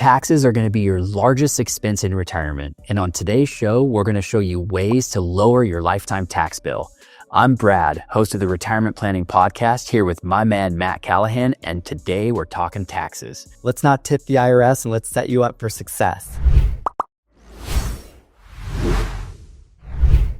Taxes are going to be your largest expense in retirement. And on today's show, we're going to show you ways to lower your lifetime tax bill. I'm Brad, host of the Retirement Planning Podcast, here with my man, Matt Callahan, and today we're talking taxes. Let's not tip the IRS and let's set you up for success.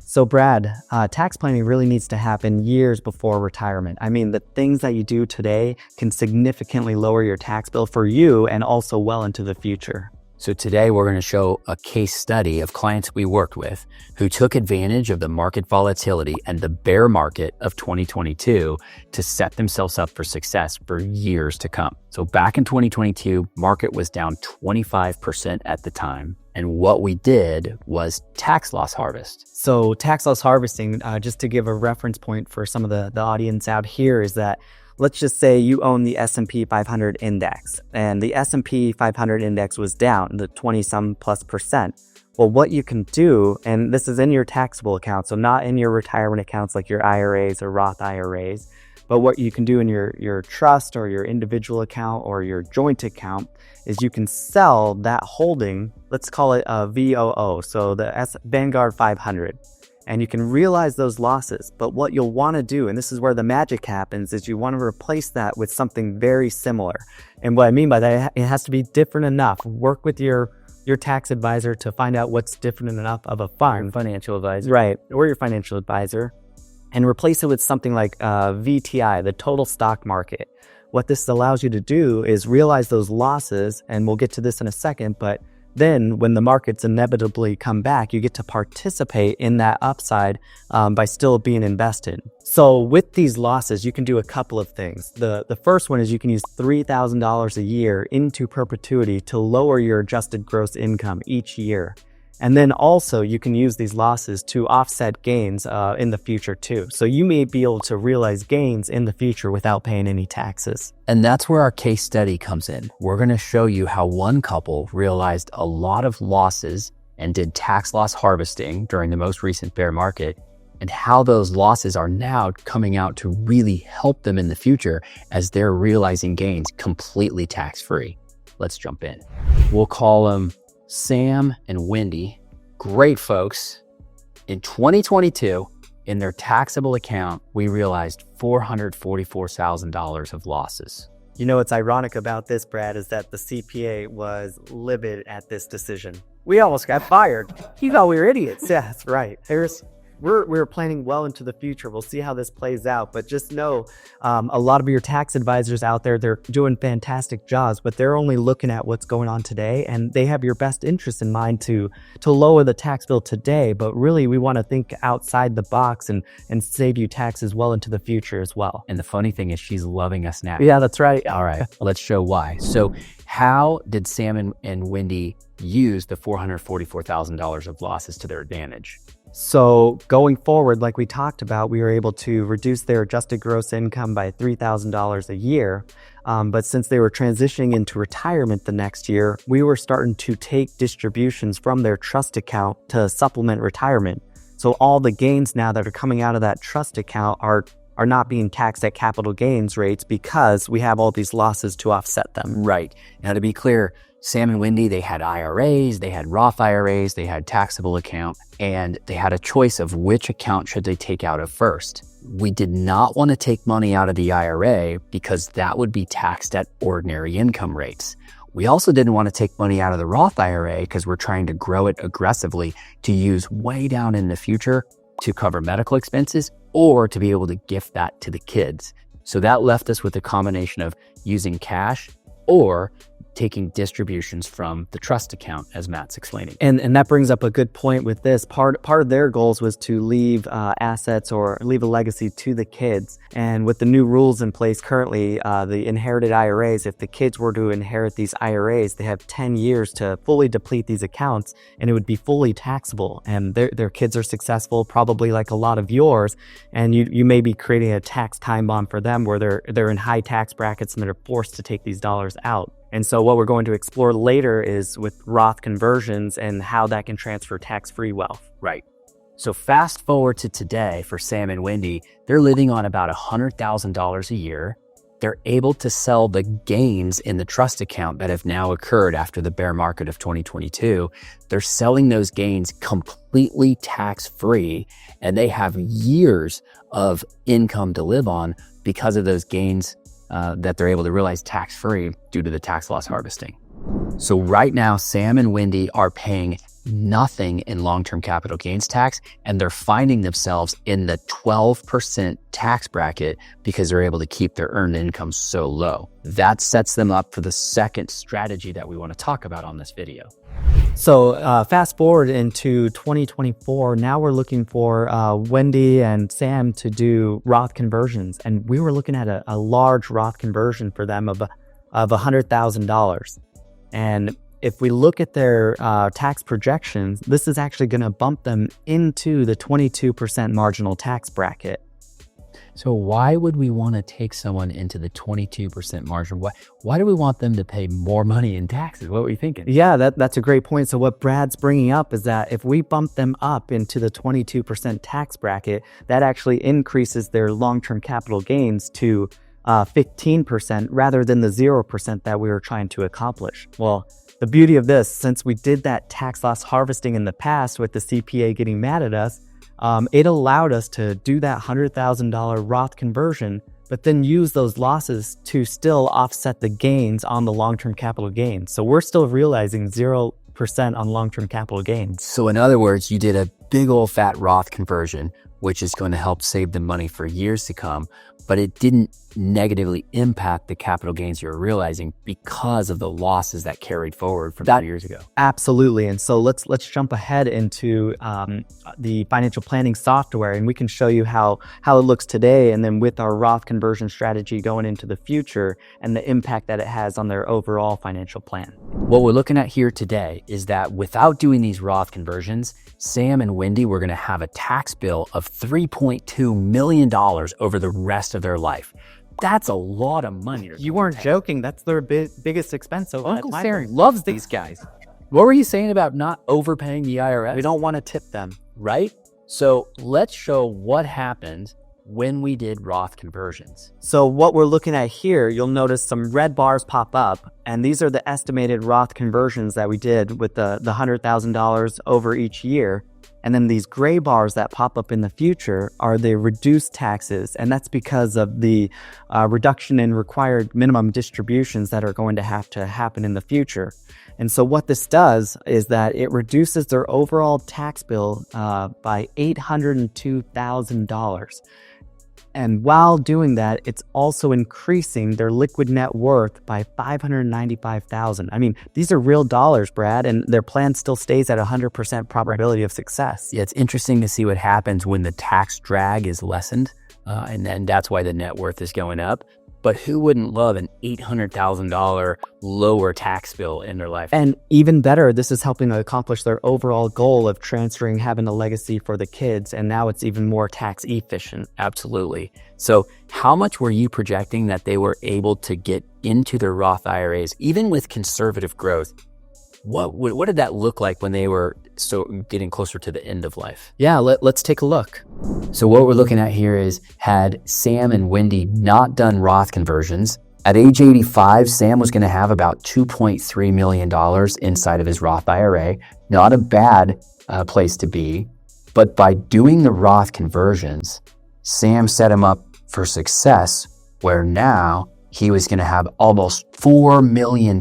So Brad, tax planning really needs to happen years before retirement. I mean, the things that you do today can significantly lower your tax bill for you and also well into the future. So today we're going to show a case study of clients we worked with who took advantage of the market volatility and the bear market of 2022 to set themselves up for success for years to come. So back in 2022, market was down 25% at the time. And what we did was tax loss harvest. So tax loss harvesting, just to give a reference point for some of the audience out here, is that let's just say you own the S&P 500 index and the S&P 500 index was down the 20+ %. Well, what you can do, and this is in your taxable account, so not in your retirement accounts like your IRAs or Roth IRAs, but what you can do in your trust or your individual account or your joint account is you can sell that holding, let's call it a VOO, so the Vanguard 500. And you can realize those losses. But what you'll want to do, and this is where the magic happens, is you want to replace that with something very similar. And what I mean by that, it has to be different enough. Work with your tax advisor to find out what's different enough of a fund. Your financial advisor. Right, or your financial advisor. And replace it with something like VTI, the total stock market. What this allows you to do is realize those losses, and we'll get to this in a second, but then when the markets inevitably come back, you get to participate in that upside by still being invested. So with these losses, you can do a couple of things. The first one is you can use $3,000 a year into perpetuity to lower your adjusted gross income each year. And then also you can use these losses to offset gains in the future too. So you may be able to realize gains in the future without paying any taxes. And that's where our case study comes in. We're going to show you how one couple realized a lot of losses and did tax loss harvesting during the most recent bear market, and how those losses are now coming out to really help them in the future as they're realizing gains completely tax-free. Let's jump in. We'll call them Sam and Wendy, great folks. In 2022, in their taxable account, we realized $444,000 of losses. You know what's ironic about this, Brad, is that the CPA was livid at this decision. We almost got fired. He thought we were idiots. Yeah, that's right. We're planning well into the future. We'll see how this plays out, but just know a lot of your tax advisors out there, they're doing fantastic jobs, but they're only looking at what's going on today, and they have your best interest in mind to lower the tax bill today. But really, we want to think outside the box and save you taxes well into the future as well. And the funny thing is she's loving us now. Yeah, that's right. All right, let's show why. So how did Sam and Wendy use the $444,000 of losses to their advantage? So going forward, like we talked about, we were able to reduce their adjusted gross income by $3,000 a year. But since they were transitioning into retirement the next year, we were starting to take distributions from their trust account to supplement retirement. So all the gains now that are coming out of that trust account are not being taxed at capital gains rates because we have all these losses to offset them. Right. Now, to be clear, Sam and Wendy, they had IRAs, they had Roth IRAs, they had taxable account, and they had a choice of which account should they take out of first. We did not want to take money out of the IRA because that would be taxed at ordinary income rates. We also didn't want to take money out of the Roth IRA because we're trying to grow it aggressively to use way down in the future to cover medical expenses or to be able to gift that to the kids. So that left us with a combination of using cash or taking distributions from the trust account, as Matt's explaining. And that brings up a good point with this. Part of their goals was to leave assets or leave a legacy to the kids. And with the new rules in place currently, the inherited IRAs, if the kids were to inherit these IRAs, they have 10 years to fully deplete these accounts, and it would be fully taxable. And their kids are successful, probably like a lot of yours, and you may be creating a tax time bomb for them where they're in high tax brackets and they're forced to take these dollars out. And so what we're going to explore later is with Roth conversions and how that can transfer tax-free wealth. Right. So fast forward to today for Sam and Wendy, they're living on about $100,000 a year. they're able to sell the gains in the trust account that have now occurred after the bear market of 2022. They're selling those gains completely tax-free, and they have years of income to live on because of those gains that they're able to realize tax-free due to the tax loss harvesting. So right now, Sam and Wendy are paying nothing in long-term capital gains tax, and they're finding themselves in the 12% tax bracket because they're able to keep their earned income so low. That sets them up for the second strategy that we want to talk about on this video. So fast forward into 2024, now we're looking for Wendy and Sam to do Roth conversions. And we were looking at a large Roth conversion for them of $100,000. And if we look at their tax projections, this is actually going to bump them into the 22% marginal tax bracket. So why would we want to take someone into the 22% margin? Why do we want them to pay more money in taxes? What were you thinking? Yeah, that's a great point. So what Brad's bringing up is that if we bump them up into the 22% tax bracket, that actually increases their long-term capital gains to 15% rather than the 0% that we were trying to accomplish. Well, the beauty of this, since we did that tax loss harvesting in the past with the CPA getting mad at us, it allowed us to do that $100,000 Roth conversion, but then use those losses to still offset the gains on the long-term capital gains. So we're still realizing 0% on long-term capital gains. So in other words, you did a big old fat Roth conversion, which is going to help save them money for years to come, but it didn't negatively impact the capital gains you're realizing because of the losses that carried forward from 3 years ago. Absolutely. And so let's jump ahead into the financial planning software, and we can show you how it looks today, and then with our Roth conversion strategy going into the future and the impact that it has on their overall financial plan. What we're looking at here today is that without doing these Roth conversions, Sam and Wendy were going to have a tax bill of $3.2 million over the rest of their life. That's a lot of money. You weren't joking. That's their biggest expense. Uncle Sam loves these guys. What were you saying about not overpaying the IRS? We don't want to tip them. Right? So let's show what happened when we did Roth conversions. So what we're looking at here, you'll notice some red bars pop up, and these are the estimated Roth conversions that we did with the $100,000 over each year. And then these gray bars that pop up in the future are the reduced taxes, and that's because of the reduction in required minimum distributions that are going to have to happen in the future. And so what this does is that it reduces their overall tax bill by $802,000. And while doing that, it's also increasing their liquid net worth by $595,000. I mean, these are real dollars, Brad, and their plan still stays at 100% probability of success. Yeah, it's interesting to see what happens when the tax drag is lessened, and then that's why the net worth is going up. But who wouldn't love an $800,000 lower tax bill in their life? And even better, this is helping to accomplish their overall goal of transferring, having a legacy for the kids. And now it's even more tax efficient. Absolutely. So how much were you projecting that they were able to get into their Roth IRAs, even with conservative growth? What did that look like when they were getting closer to the end of life? Yeah, let's take a look. So what we're looking at here is, had Sam and Wendy not done Roth conversions, at age 85, Sam was going to have about $2.3 million inside of his Roth IRA. Not a bad place to be, but by doing the Roth conversions, Sam set him up for success, where now he was going to have almost $4 million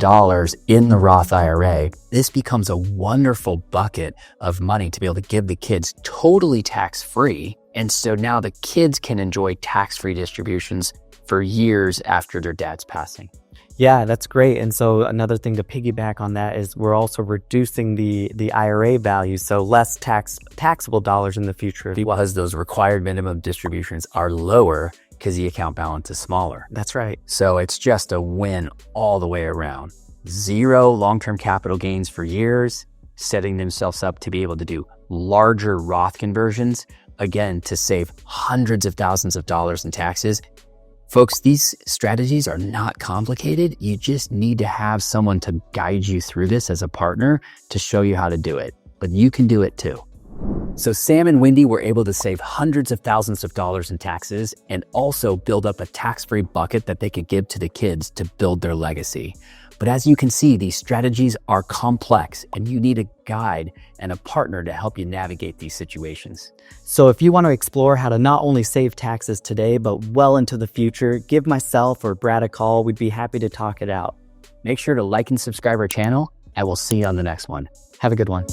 in the Roth IRA. This becomes a wonderful bucket of money to be able to give the kids totally tax-free. And so now the kids can enjoy tax-free distributions for years after their dad's passing. Yeah, that's great. And so another thing to piggyback on that is we're also reducing the IRA value, so less taxable dollars in the future. Because those required minimum distributions are lower because the account balance is smaller. That's right. So it's just a win all the way around. Zero long-term capital gains for years, setting themselves up to be able to do larger Roth conversions, again, to save hundreds of thousands of dollars in taxes. Folks, these strategies are not complicated. You just need to have someone to guide you through this as a partner to show you how to do it. But you can do it too. So Sam and Wendy were able to save hundreds of thousands of dollars in taxes and also build up a tax-free bucket that they could give to the kids to build their legacy. But as you can see, these strategies are complex and you need a guide and a partner to help you navigate these situations. So if you want to explore how to not only save taxes today, but well into the future, give myself or Brad a call. We'd be happy to talk it out. Make sure to like and subscribe our channel, and we'll see you on the next one. Have a good one.